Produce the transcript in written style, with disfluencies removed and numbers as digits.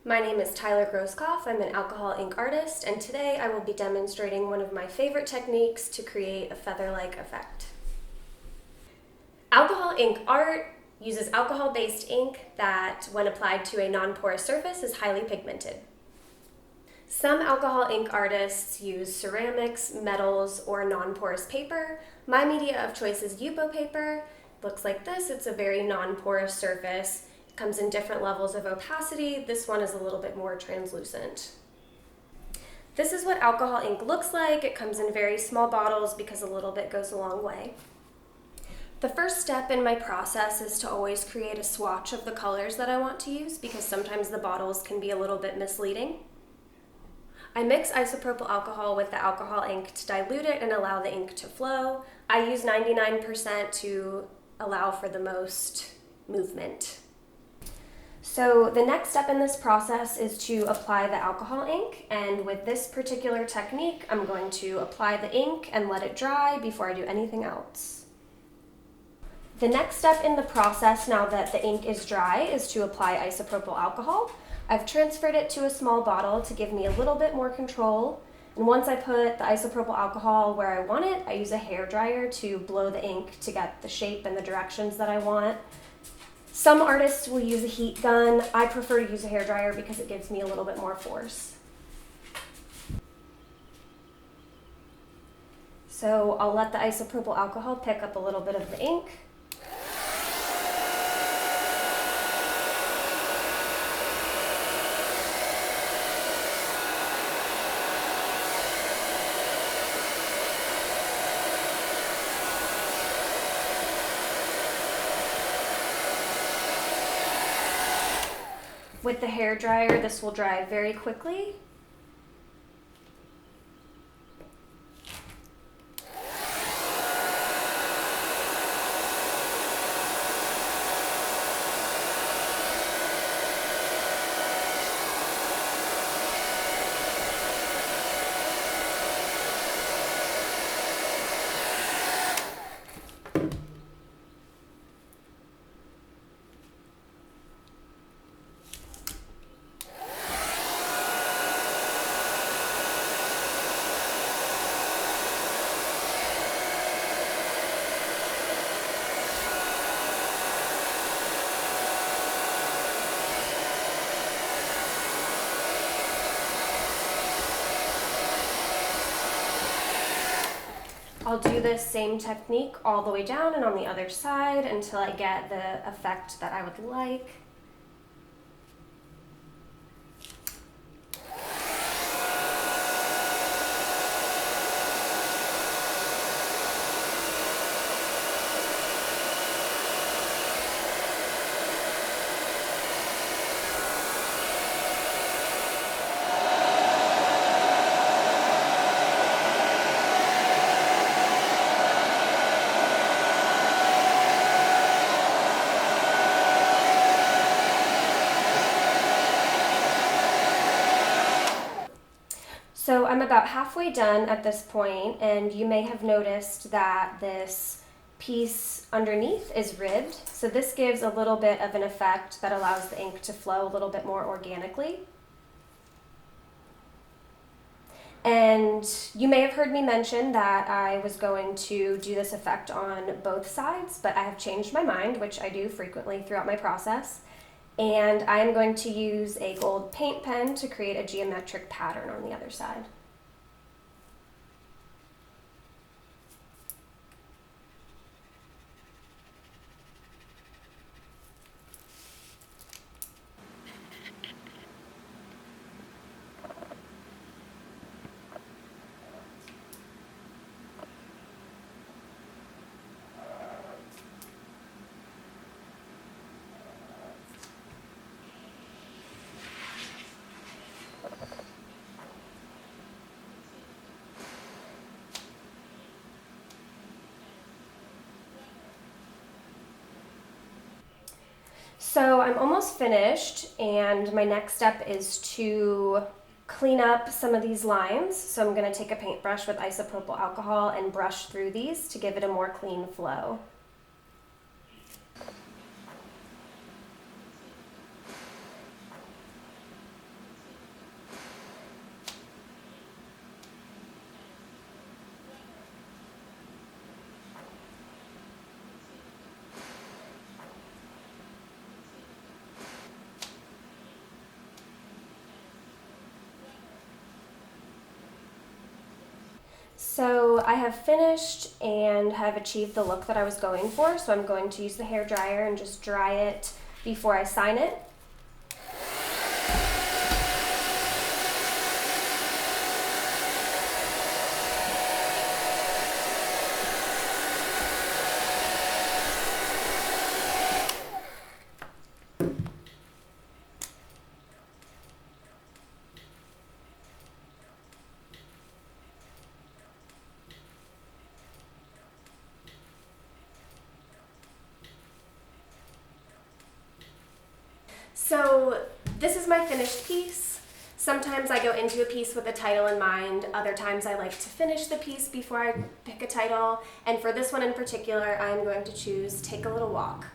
My name is Tyler Grosskopf. I'm an alcohol ink artist, and today I will be demonstrating one of my favorite techniques to create a feather-like effect. Alcohol ink art uses alcohol-based ink that, when applied to a non-porous surface, is highly pigmented. Some alcohol ink artists use ceramics, metals, or non-porous paper. My media of choice is Yupo paper. Looks like this. It's a very non-porous surface. It comes in different levels of opacity. This one is a little bit more translucent. This is what alcohol ink looks like. It comes in very small bottles because a little bit goes a long way. The first step in my process is to always create a swatch of the colors that I want to use because sometimes the bottles can be a little bit misleading. I mix isopropyl alcohol with the alcohol ink to dilute it and allow the ink to flow. I use 99% to allow for the most movement. So the next step in this process is to apply the alcohol ink, and with this particular technique, I'm going to apply the ink and let it dry before I do anything else. The next step in the process, now that the ink is dry, is to apply isopropyl alcohol. I've transferred it to a small bottle to give me a little bit more control. And once I put the isopropyl alcohol where I want it, I use a hair dryer to blow the ink to get the shape and the directions that I want. Some artists will use a heat gun. I prefer to use a hair dryer because it gives me a little bit more force. So I'll let the isopropyl alcohol pick up a little bit of the ink. With the hair dryer, this will dry very quickly. I'll do this same technique all the way down and on the other side until I get the effect that I would like. So I'm about halfway done at this point, and you may have noticed that this piece underneath is ribbed. So this gives a little bit of an effect that allows the ink to flow a little bit more organically. And you may have heard me mention that I was going to do this effect on both sides, but I have changed my mind, which I do frequently throughout my process. And I am going to use a gold paint pen to create a geometric pattern on the other side. So I'm almost finished, and my next step is to clean up some of these lines. So I'm going to take a paintbrush with isopropyl alcohol and brush through these to give it a more clean flow. So I have finished and have achieved the look that I was going for, so I'm going to use the hair dryer and just dry it before I sign it. So this is my finished piece. Sometimes I go into a piece with a title in mind. Other times I like to finish the piece before I pick a title. And for this one in particular, I'm going to choose Take a Little Walk.